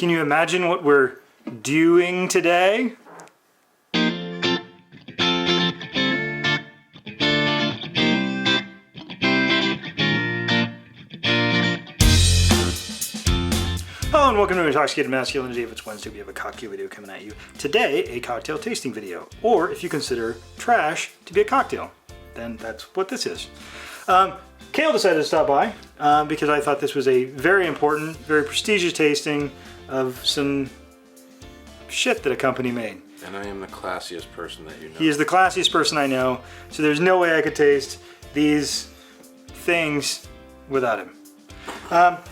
Can you imagine what we're doing today? Hello and welcome to Intoxicated Masculinity. If it's Wednesday, we have a cocktail video coming at you. Today, a cocktail tasting video. Or if you consider trash to be a cocktail, then that's what this is. Kale decided to stop by because I thought this was a very important, very prestigious tasting of some shit that a company made. And I am the classiest person that you know. He is the classiest person I know, so there's no way I could taste these things without him.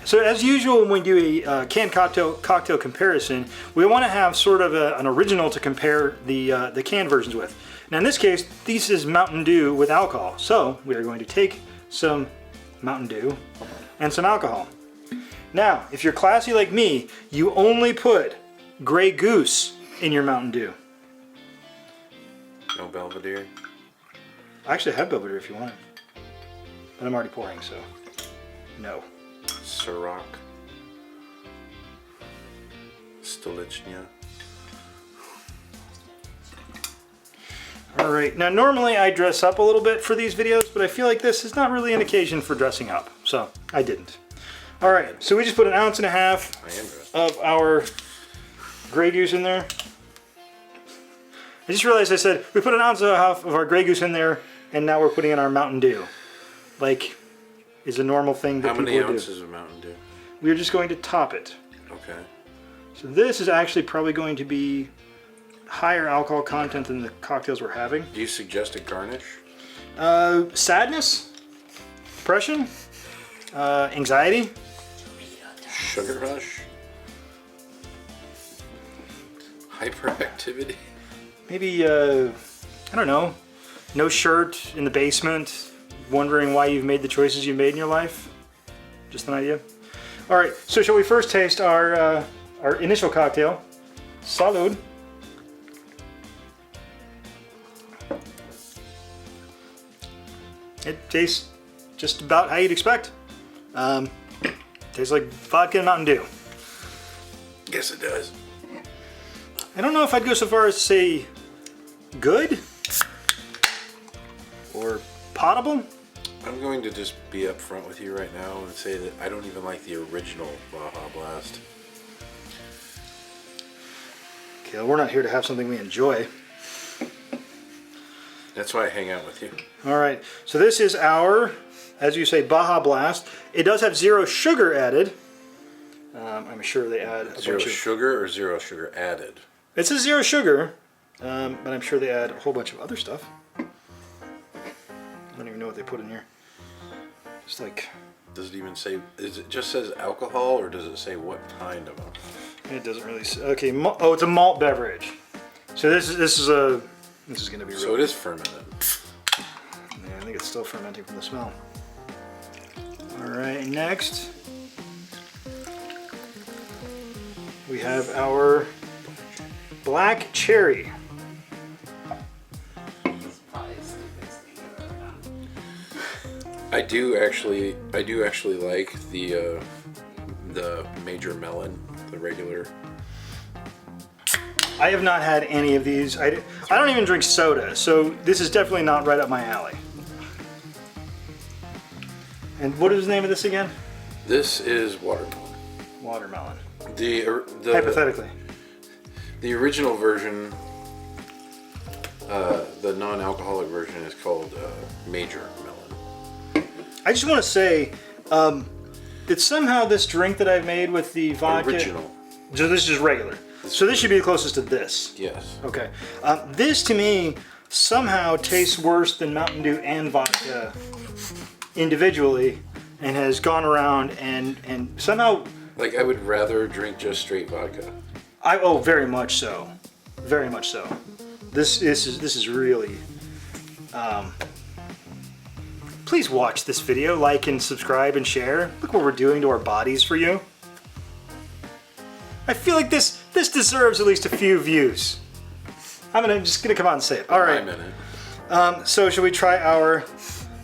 So as usual, when we do a canned cocktail comparison, we want to have sort of an original to compare the canned versions with. Now in this case, this is Mountain Dew with alcohol. So we are going to take some Mountain Dew and some alcohol. Now, if you're classy like me, you only put Grey Goose in your Mountain Dew. No Belvedere? I actually have Belvedere if you want it. But I'm already pouring, so no. Ciroc. Stolichnia. All right, now normally I dress up a little bit for these videos, but I feel like this is not really an occasion for dressing up, so I didn't. All right, so we just put 1.5 ounces of our Grey Goose in there. I just realized I said we put 1.5 ounces of our Grey Goose in there, and now we're putting in our Mountain Dew. Like, is a normal thing that people do. How many ounces of Mountain Dew? We're just going to top it. Okay. So this is actually probably going to be higher alcohol content than the cocktails we're having. Do you suggest a garnish? Sadness, depression, anxiety, Sugar rush? Hyperactivity? maybe, I don't know, no shirt in the basement, wondering why you've made the choices you made in your life. Just an idea. All right, so shall we first taste our initial cocktail? Salud. It tastes just about how you'd expect. Tastes like vodka and Mountain Dew. Yes, it does. I don't know if I'd go so far as to say good or potable. I'm going to just be upfront with you right now and say that I don't even like the original Baja Blast. Okay, well, we're not here to have something we enjoy. That's why I hang out with you. All right, so this is our, as you say, Baja Blast. It does have 0 sugar added. I'm sure they add a Zero bunch of sugar or 0 sugar added? It says 0 sugar, but I'm sure they add a whole bunch of other stuff. I don't even know what they put in here. Just like... Does it even say, is it just says alcohol or does it say what kind of alcohol? It doesn't really say. Okay, oh, it's a malt beverage. So this is going to be. So it is fermented. Yeah, I think it's still fermenting from the smell. All right, next we have our black cherry. I do actually like the major melon, the regular. I have not had any of these. I don't even drink soda, so this is definitely not right up my alley. And what is the name of this again? This is watermelon. Watermelon. The Hypothetically. The original version, the non-alcoholic version, is called major melon. I just want to say that somehow this drink that I've made with the vodka... Original. So this is just regular. So this should be the closest to this. Yes. Okay. This to me somehow tastes worse than Mountain Dew and vodka individually, and has gone around and somehow... Like, I would rather drink just straight vodka. Oh, very much so. Very much so. This is really... please watch this video, like and subscribe and share. Look what we're doing to our bodies for you. I feel like this deserves at least a few views. I'm just gonna come out and say it. All right. So shall we try our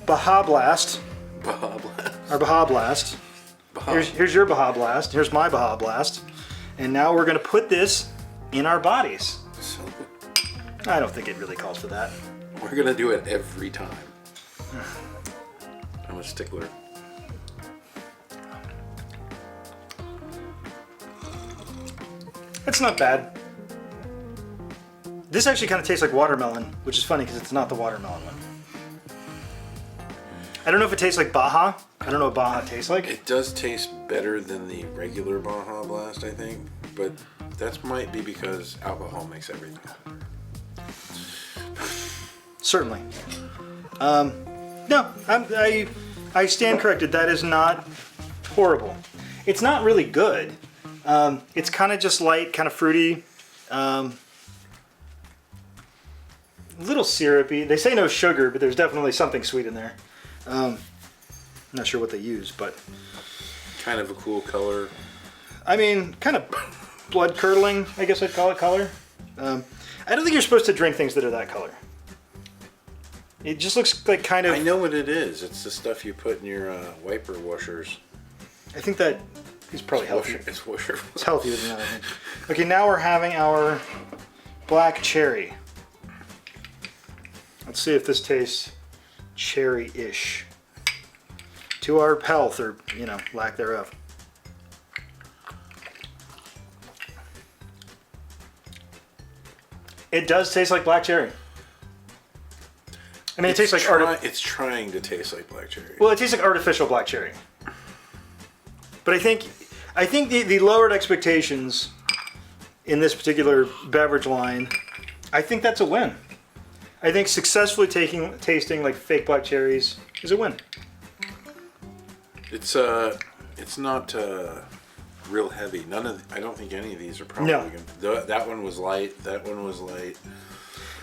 Baja Blast? Baja Blast. Our Baja Blast. Here's your Baja Blast. Here's my Baja Blast. And now we're going to put this in our bodies. So I don't think it really calls for that. we're going to do it every time. I'm a stickler. It's not bad. This actually kind of tastes like watermelon, which is funny because it's not the watermelon one. I don't know if it tastes like Baja. I don't know what Baja tastes like. It does taste better than the regular Baja Blast, I think, but that might be because alcohol makes everything better. Certainly. No, I stand corrected. That is not horrible. It's not really good. It's kind of just light, kind of fruity. A little syrupy. They say no sugar, but there's definitely something sweet in there. I'm not sure what they use, but Kind of a cool color. I mean, kind of blood curdling, I guess I'd call it color. I don't think you're supposed to drink things that are that color. It just looks like kind of... I know what it is. It's the stuff you put in your wiper washers. I think that is probably healthier. It's washer. It's healthier than that, I think. Okay, now we're having our black cherry. Let's see if this tastes cherry-ish. To our health, or, you know, lack thereof. It does taste like black cherry. I mean, it tastes like It's trying to taste like black cherry. well, it tastes like artificial black cherry. But I think the lowered expectations in this particular beverage line, I think that's a win. I think successfully tasting like fake black cherries is a win. It's not real heavy. I don't think any of these are probably No. good. That one was light. That one was light.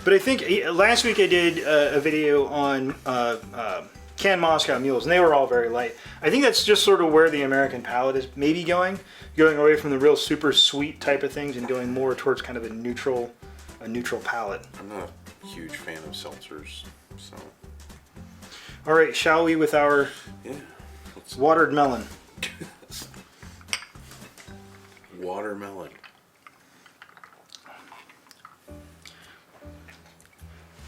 But I think last week I did a video on canned Moscow mules, and they were all very light. I think that's just sort of where the American palate is maybe going away from the real super sweet type of things and going more towards kind of a neutral palate. I'm not a huge fan of seltzers, so All right, shall we with our yeah. watered melon? Watermelon.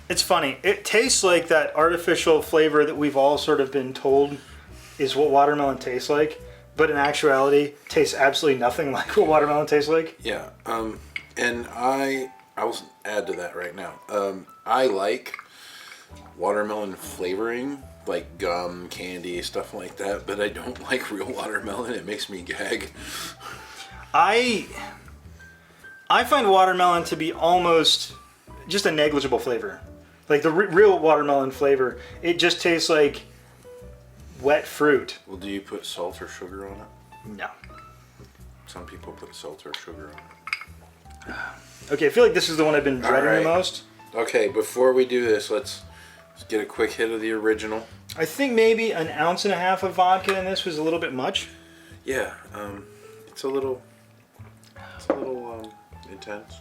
It's funny. It tastes like that artificial flavor that we've all sort of been told is what watermelon tastes like, but in actuality tastes absolutely nothing like what watermelon tastes like. Yeah. And I will add to that right now. I like watermelon flavoring, like gum, candy, stuff like that, but I don't like real watermelon. It makes me gag. I find watermelon to be almost just a negligible flavor. Like the real watermelon flavor, it just tastes like wet fruit. Well, do you put salt or sugar on it? No. Some people put salt or sugar on it. Okay, I feel like this is the one I've been dreading right. the most. Okay, before we do this, let's get a quick hit of the original. I think maybe an ounce and a half of vodka in this was a little bit much. Yeah, it's a little intense.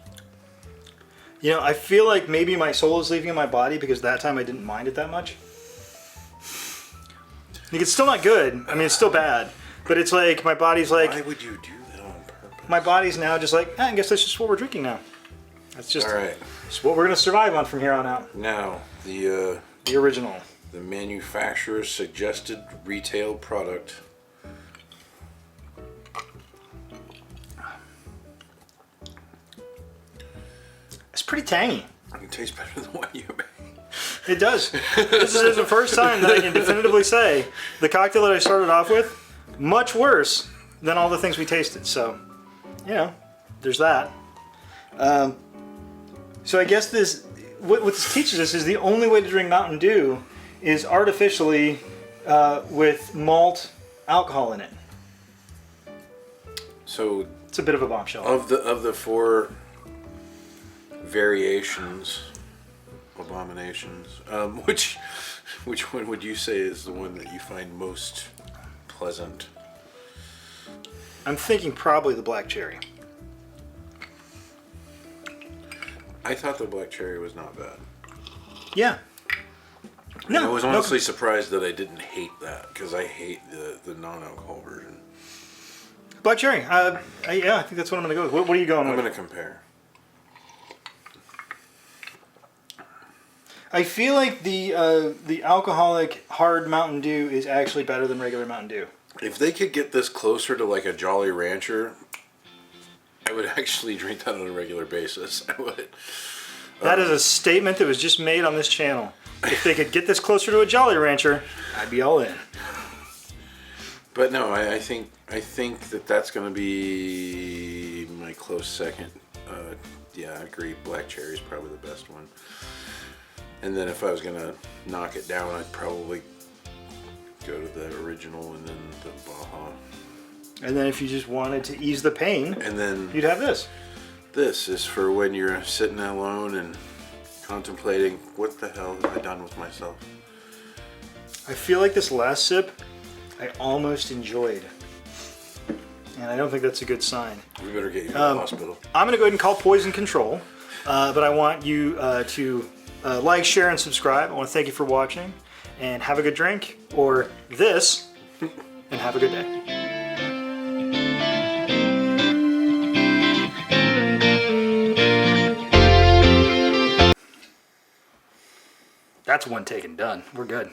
You know, I feel like maybe my soul is leaving my body because that time I didn't mind it that much. Like, it's still not good. I mean, it's still bad. But it's like, my body's like... Why would you do that on purpose? My body's now just like, I guess that's just what we're drinking now. That's just All right. it's what we're going to survive on from here on out. Now, the original. The manufacturer's suggested retail product. It's pretty tangy. It tastes better than what you made. It does. This is the first time that I can definitively say the cocktail that I started off with, much worse than all the things we tasted. So, you know, there's that. So I guess what this teaches us is the only way to drink Mountain Dew is artificially with malt alcohol in it. So it's a bit of a bombshell. Of the four variations, abominations, which one would you say is the one that you find most pleasant? I'm thinking probably the black cherry. I thought the black cherry was not bad. Yeah. I was honestly surprised that I didn't hate that, because I hate the non-alcohol version. Black cherry. Yeah, I think that's what I'm going to go with. What are you going I'm with? going to compare. I feel like the alcoholic hard Mountain Dew is actually better than regular Mountain Dew. If they could get this closer to like a Jolly Rancher, I would actually drink that on a regular basis. I would. That is a statement that was just made on this channel. If they could get this closer to a Jolly Rancher, I'd be all in. But no, I think that that's going to be my close second. Yeah, I agree. Black cherry is probably the best one. And then if I was going to knock it down, I'd probably go to the original and then the Baja. And then if you just wanted to ease the pain, And then you'd have this. this is for when you're sitting alone and contemplating, what the hell have I done with myself? I feel like this last sip, I almost enjoyed. And I don't think that's a good sign. We better get you to the hospital. I'm going to go ahead and call poison control. But I want you to like, share, and subscribe. I want to thank you for watching. And have a good drink, or this, and have a good day. That's one take and done. We're good.